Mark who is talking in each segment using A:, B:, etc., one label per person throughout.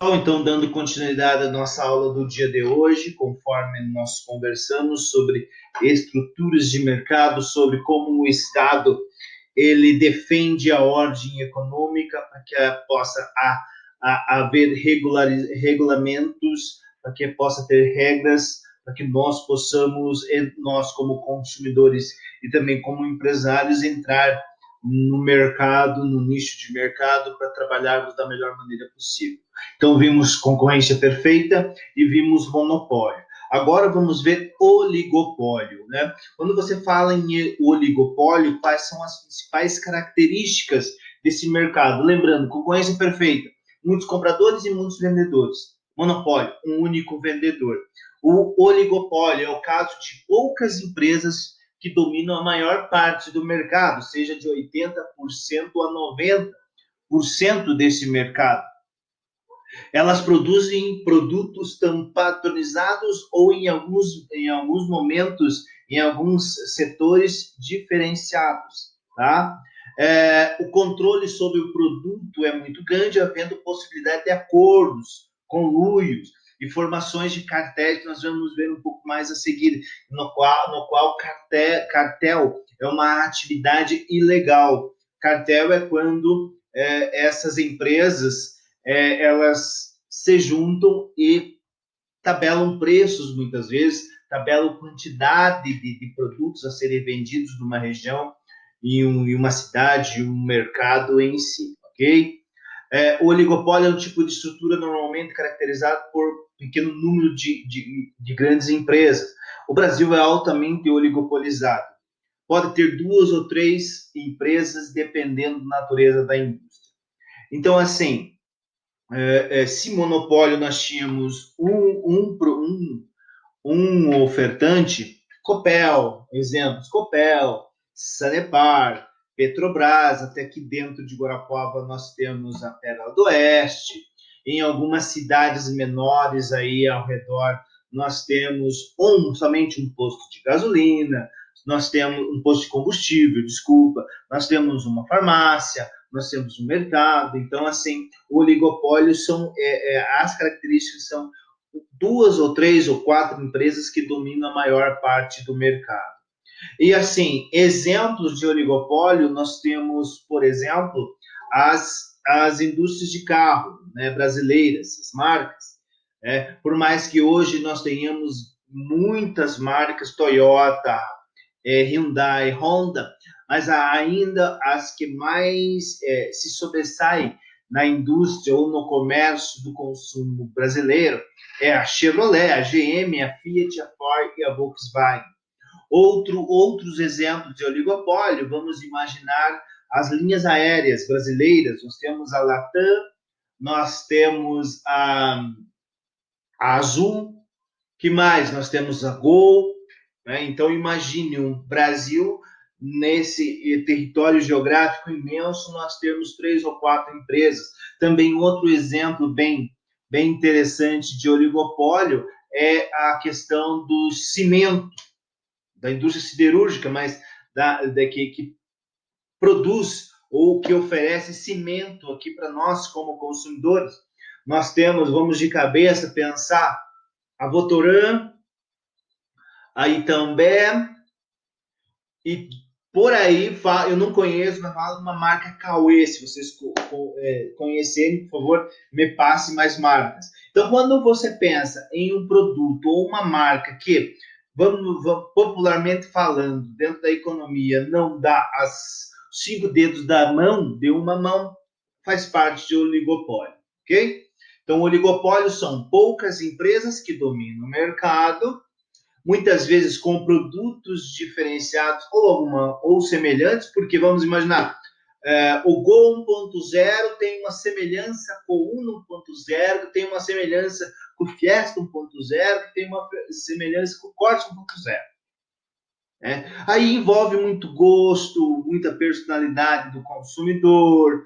A: Então, dando continuidade à nossa aula do dia de hoje, conforme nós conversamos sobre estruturas de mercado, sobre como o Estado ele defende a ordem econômica para que possa haver regulamentos, para que possa ter regras, para que nós possamos, nós como consumidores e também como empresários, entrar no mercado, no nicho de mercado, para trabalharmos da melhor maneira possível. Então, vimos concorrência perfeita e vimos monopólio. Agora vamos ver oligopólio, né? Quando você fala em oligopólio, quais são as principais características desse mercado? Lembrando, concorrência perfeita, muitos compradores e muitos vendedores. Monopólio, um único vendedor. O oligopólio é o caso de poucas empresas que dominam a maior parte do mercado, seja de 80% a 90% desse mercado. Elas produzem produtos padronizados ou, em alguns momentos, em alguns setores diferenciados. Tá? O controle sobre o produto é muito grande, havendo possibilidade de acordos, conluios e formações de cartéis, que nós vamos ver um pouco mais a seguir, no qual cartel é uma atividade ilegal. Cartel é quando essas empresas elas se juntam e tabelam preços, muitas vezes, tabelam quantidade de produtos a serem vendidos numa região, em uma cidade, um mercado em si, ok? O oligopólio é um tipo de estrutura normalmente caracterizado por pequeno número de grandes empresas. O Brasil é altamente oligopolizado. Pode ter duas ou três empresas, dependendo da natureza da indústria. Então, assim, se monopólio nós tínhamos um ofertante, Copel, exemplos, Copel, Sanepar, Petrobras, até aqui dentro de Guarapuava nós temos a Pérola do Oeste, em algumas cidades menores aí ao redor nós temos somente um posto de gasolina, nós temos um posto de combustível, desculpa, nós temos uma farmácia, nós temos um mercado. Então, assim, o oligopólio as características são duas ou três ou quatro empresas que dominam a maior parte do mercado. E assim, exemplos de oligopólio, nós temos, por exemplo, as indústrias de carro, né, brasileiras, as marcas. Por mais que hoje nós tenhamos muitas marcas, Toyota, Hyundai, Honda, mas ainda as que mais se sobressaem na indústria ou no comércio do consumo brasileiro é a Chevrolet, a GM, a Fiat, a Ford e a Volkswagen. Outros exemplos de oligopólio, vamos imaginar as linhas aéreas brasileiras. Nós temos a Latam, nós temos a Azul, que mais? Nós temos a Gol, né? Então, imagine um Brasil nesse território geográfico imenso, nós temos três ou quatro empresas. Também outro exemplo bem interessante de oligopólio é a questão do cimento, da indústria siderúrgica, mas que produz ou que oferece cimento aqui para nós como consumidores. Nós temos, vamos de cabeça pensar, a Votoran, a Itambé, e por aí, eu não conheço, mas fala uma marca Cauê. Se vocês conhecerem, por favor, me passe mais marcas. Então, quando você pensa em um produto ou uma marca que, vamos popularmente falando, dentro da economia, não dá as 5 dedos da mão, de uma mão, faz parte de oligopólio, ok? Então, oligopólio são poucas empresas que dominam o mercado, muitas vezes com produtos diferenciados ou semelhantes, porque vamos imaginar, o Gol 1.0 tem uma semelhança com o Uno 1.0, que tem uma semelhança com o Fiesta 1.0, que tem uma semelhança com o Corsa 1.0. Aí envolve muito gosto, muita personalidade do consumidor,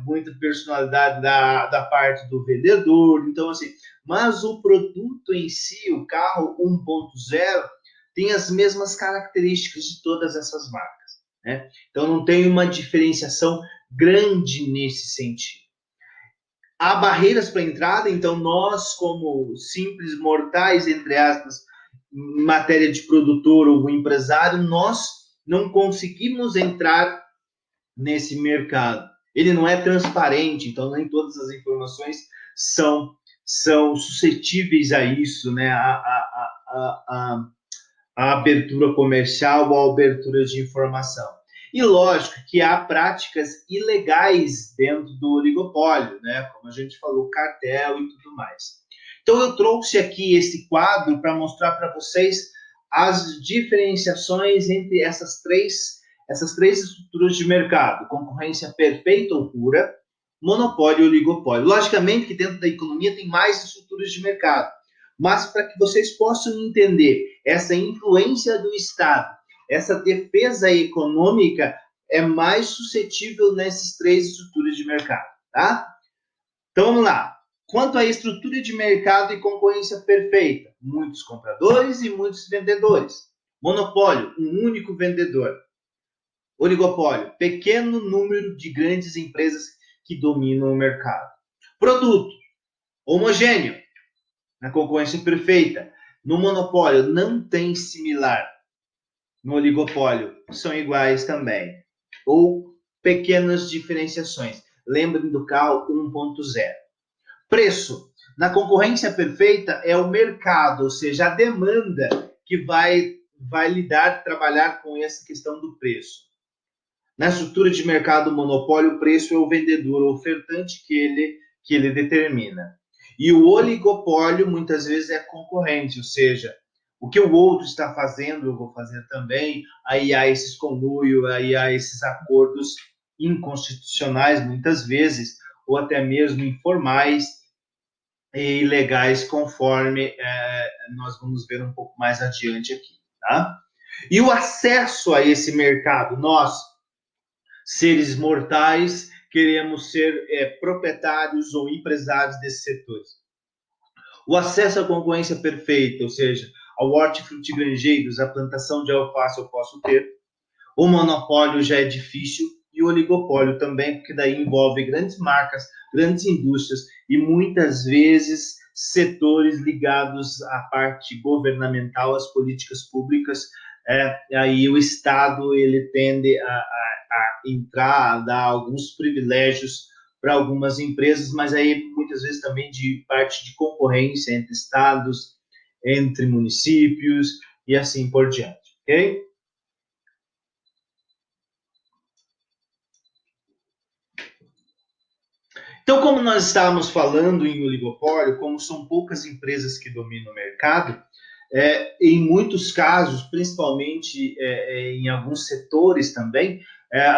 A: muita personalidade da parte do vendedor. Então, assim, mas o produto em si, o carro 1.0, tem as mesmas características de todas essas marcas. Né? Então, não tem uma diferenciação grande nesse sentido. Há barreiras para entrada, então nós, como simples mortais, entre aspas, em matéria de produtor ou empresário, nós não conseguimos entrar nesse mercado. Ele não é transparente, então nem todas as informações são suscetíveis a isso, né? A abertura comercial ou a abertura de informação. E lógico que há práticas ilegais dentro do oligopólio, né? Como a gente falou, cartel e tudo mais. Então eu trouxe aqui esse quadro para mostrar para vocês as diferenciações entre essas três estruturas de mercado: concorrência perfeita ou pura, monopólio e oligopólio. Logicamente que dentro da economia tem mais estruturas de mercado, mas para que vocês possam entender essa influência do Estado, essa defesa econômica é mais suscetível nessas três estruturas de mercado, tá? Então vamos lá. Quanto à estrutura de mercado e concorrência perfeita, muitos compradores e muitos vendedores. Monopólio, um único vendedor. Oligopólio, pequeno número de grandes empresas que dominam o mercado. Produto, homogêneo, na concorrência perfeita. No monopólio, não tem similar. No oligopólio, são iguais também. Ou pequenas diferenciações. Lembrem do carro 1.0. Preço. Na concorrência perfeita, é o mercado, ou seja, a demanda que vai trabalhar com essa questão do preço. Na estrutura de mercado monopólio, o preço é o vendedor, o ofertante que ele determina. E o oligopólio, muitas vezes, é concorrente, ou seja, o que o outro está fazendo, eu vou fazer também. Aí há esses conluios, aí há esses acordos inconstitucionais, muitas vezes, ou até mesmo informais e ilegais, conforme nós vamos ver um pouco mais adiante aqui. Tá? E o acesso a esse mercado, nós, seres mortais, queremos ser proprietários ou empresários desses setores. O acesso à concorrência perfeita, ou seja, ao hortifrutigranjeiros, a plantação de alface eu posso ter. O monopólio já é difícil e o oligopólio também, porque daí envolve grandes marcas, grandes indústrias e muitas vezes setores ligados à parte governamental, às políticas públicas. Aí o Estado ele tende a entrar, a dar alguns privilégios para algumas empresas, mas aí muitas vezes também de parte de concorrência entre estados, entre municípios e assim por diante, ok? Então, como nós estávamos falando em oligopólio, como são poucas empresas que dominam o mercado, em muitos casos, principalmente em alguns setores também,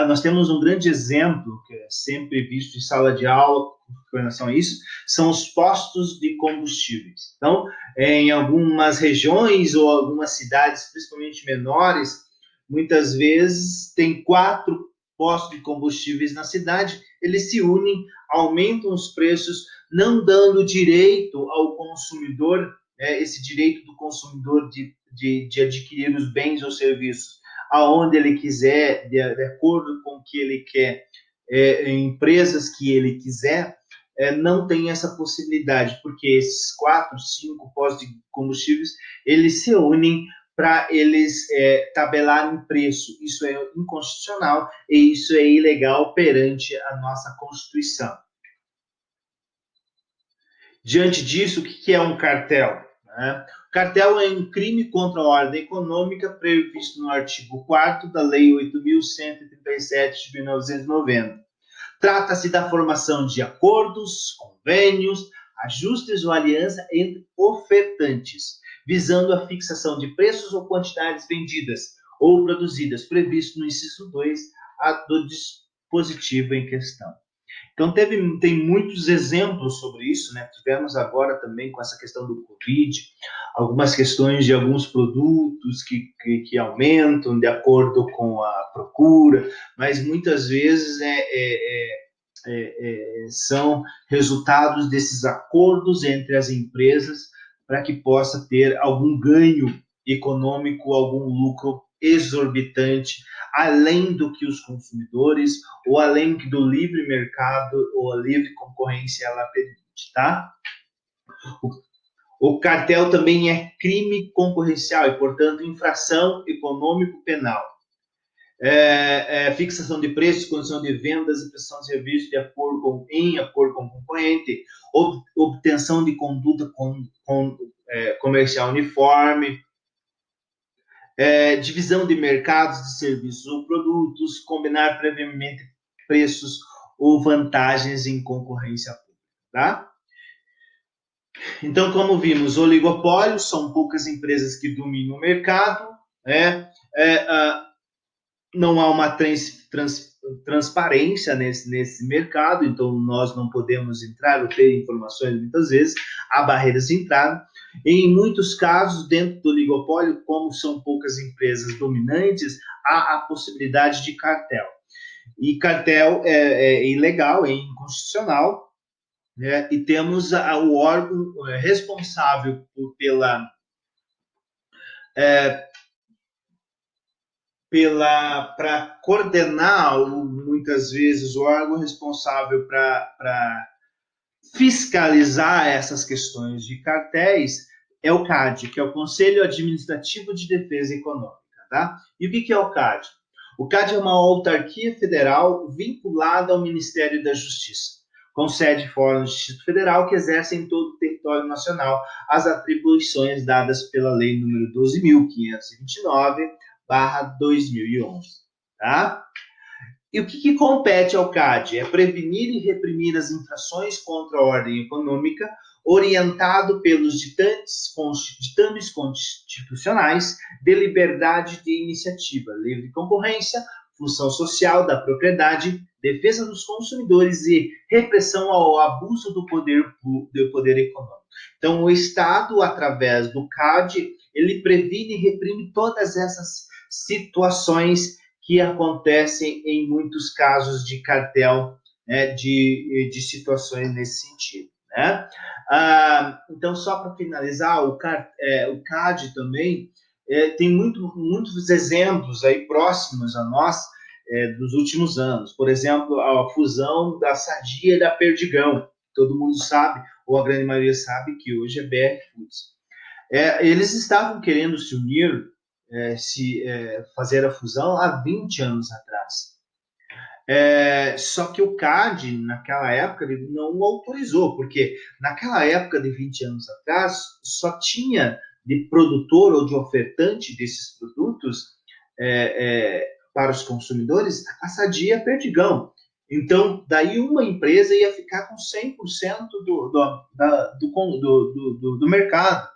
A: nós temos um grande exemplo, que é sempre visto em sala de aula com relação a isso, são os postos de combustíveis. Então, em algumas regiões ou algumas cidades, principalmente menores, muitas vezes tem 4 postos de combustíveis na cidade, eles se unem, aumentam os preços, não dando direito ao consumidor, esse direito do consumidor de adquirir os bens ou serviços aonde ele quiser, de acordo com o que ele quer, em empresas que ele quiser, não tem essa possibilidade, porque esses 4, 5 postos de combustíveis, eles se unem para eles tabelarem preço. Isso é inconstitucional e isso é ilegal perante a nossa Constituição. Diante disso, o que é um cartel? O cartel é um crime contra a ordem econômica previsto no artigo 4º da Lei 8.137 de 1990. Trata-se da formação de acordos, convênios, ajustes ou aliança entre ofertantes, visando a fixação de preços ou quantidades vendidas ou produzidas, previsto no inciso 2 do dispositivo em questão. Então, tem muitos exemplos sobre isso, né? Tivemos agora também com essa questão do Covid, algumas questões de alguns produtos que aumentam de acordo com a procura, mas muitas vezes são resultados desses acordos entre as empresas para que possa ter algum ganho econômico, algum lucro exorbitante, além do que os consumidores, ou além do livre mercado, ou a livre concorrência ela permite, tá? O cartel também é crime concorrencial e, portanto, infração econômico-penal. Fixação de preços, condição de vendas e prestação de serviços em acordo com o concorrente, obtenção de conduta comercial uniforme, divisão de mercados de serviços ou produtos, combinar previamente preços ou vantagens em concorrência pública, tá? Então, como vimos, oligopólios são poucas empresas que dominam o mercado, não há uma transparência nesse mercado, então nós não podemos entrar ou ter informações muitas vezes, há barreiras de entrada. Em muitos casos, dentro do oligopólio, como são poucas empresas dominantes, há a possibilidade de cartel. E cartel é ilegal, é inconstitucional, né? E temos o órgão responsável para coordenar, muitas vezes, o órgão responsável para fiscalizar essas questões de cartéis é o CAD, que é o Conselho Administrativo de Defesa Econômica. Tá? E o que é o CAD? O CAD é uma autarquia federal vinculada ao Ministério da Justiça, com sede fora do Distrito Federal, que exerce em todo o território nacional as atribuições dadas pela Lei nº 12.529/2011. Tá? E o que compete ao CAD? É prevenir e reprimir as infrações contra a ordem econômica, orientado pelos ditames constitucionais de liberdade de iniciativa, livre concorrência, função social da propriedade, defesa dos consumidores e repressão ao abuso do poder econômico. Então, o Estado, através do CAD, ele previne e reprime todas essas situações que acontecem em muitos casos de cartel, né, de situações nesse sentido. Né? Então, só para finalizar, o CAD também tem muitos exemplos aí próximos a nós dos últimos anos. Por exemplo, a fusão da Sadia e da Perdigão. Todo mundo sabe, ou a grande maioria sabe, que hoje é BR Foods. Eles estavam querendo se unir, fazer a fusão há 20 anos atrás. Só que o CAD, naquela época, ele não autorizou, porque naquela época de 20 anos atrás, só tinha de produtor ou de ofertante desses produtos para os consumidores a Sadia e a Perdigão. Então, daí uma empresa ia ficar com 100% do mercado.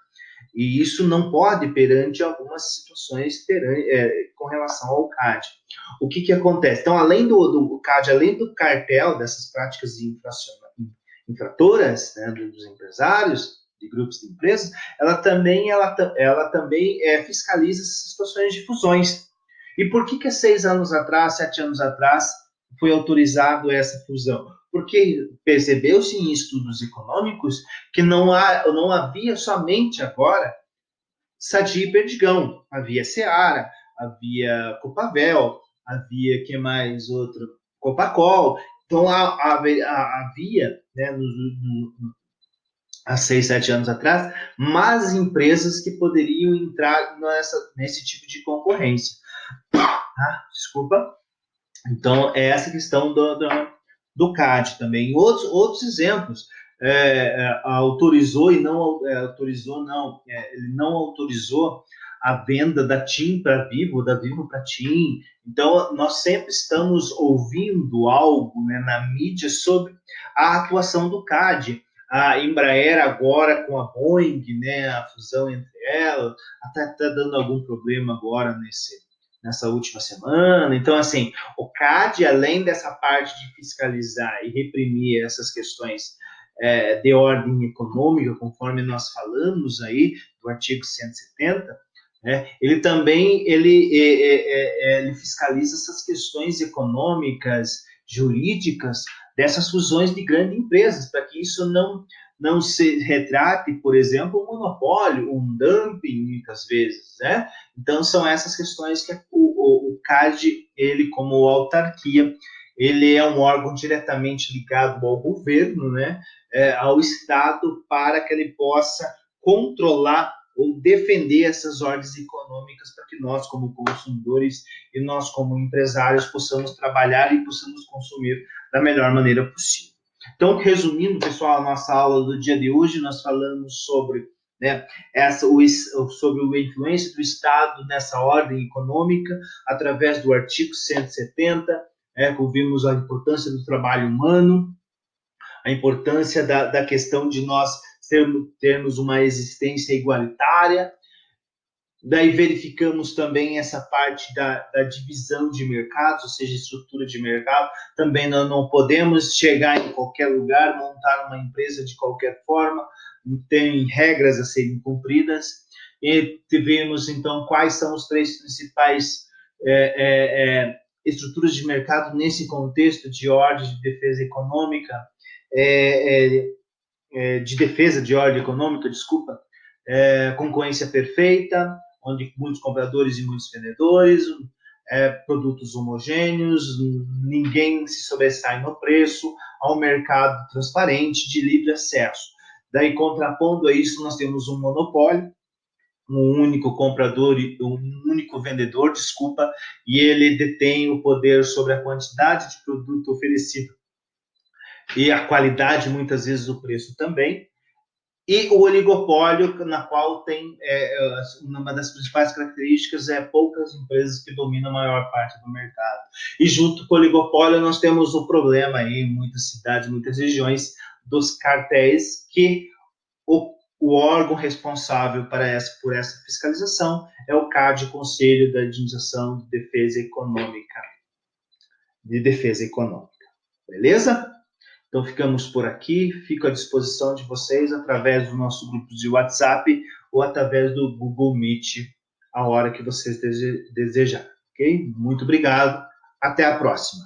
A: E isso não pode perante algumas situações com relação ao CAD. O que acontece? Então, além do CAD, além do cartel, dessas práticas infratoras, né, dos empresários, de grupos de empresas, ela também fiscaliza essas situações de fusões. E por que há 6 anos atrás, 7 anos atrás, foi autorizado essa fusão? Porque percebeu-se em estudos econômicos que não havia somente agora Sadia e Perdigão, havia Seara, havia Copavel, havia, que mais outro? Copacol. Então, havia, né, há 6, 7 anos atrás, mais empresas que poderiam entrar nesse tipo de concorrência. Desculpa. Então, é essa questão do CAD também. Outros exemplos, autorizou e não autorizou, não. Ele não autorizou a venda da TIM para Vivo, da Vivo para TIM. Então, nós sempre estamos ouvindo algo, né, na mídia sobre a atuação do CAD. A Embraer agora com a Boeing, né, a fusão entre elas, até está dando algum problema agora nessa última semana. Então, assim, o CAD, além dessa parte de fiscalizar e reprimir essas questões de ordem econômica, conforme nós falamos aí do artigo 170, ele também ele fiscaliza essas questões econômicas, jurídicas, dessas fusões de grandes empresas, para que isso não se retrate, por exemplo, um monopólio, um dumping, muitas vezes, né? Então, são essas questões que o CAD, ele como autarquia, ele é um órgão diretamente ligado ao governo, né? Ao Estado, para que ele possa controlar ou defender essas ordens econômicas para que nós, como consumidores e nós, como empresários, possamos trabalhar e possamos consumir da melhor maneira possível. Então, resumindo, pessoal, a nossa aula do dia de hoje, nós falamos sobre, né, sobre a influência do Estado nessa ordem econômica, através do artigo 170, vimos a importância do trabalho humano, a importância da questão de nós termos uma existência igualitária. Daí verificamos também essa parte da divisão de mercados, ou seja, estrutura de mercado. Também nós não podemos chegar em qualquer lugar, montar uma empresa de qualquer forma, tem regras a serem cumpridas. E vimos, então, quais são os três principais estruturas de mercado nesse contexto de ordem de defesa econômica, de defesa de ordem econômica, desculpa, concorrência perfeita, onde muitos compradores e muitos vendedores, produtos homogêneos, ninguém se sobressai no preço, ao mercado transparente, de livre acesso. Daí, contrapondo a isso, nós temos um monopólio, um único comprador e um único vendedor, desculpa, e ele detém o poder sobre a quantidade de produto oferecido e a qualidade, muitas vezes, o preço também. E o oligopólio, na qual tem uma das principais características poucas empresas que dominam a maior parte do mercado. E junto com o oligopólio nós temos o problema aí em muitas cidades, muitas regiões, dos cartéis, que o órgão responsável por essa fiscalização é o CAD, Conselho da Administração de Defesa Econômica. Beleza? Então, ficamos por aqui. Fico à disposição de vocês através do nosso grupo de WhatsApp ou através do Google Meet, a hora que vocês desejarem. Ok? Muito obrigado. Até a próxima.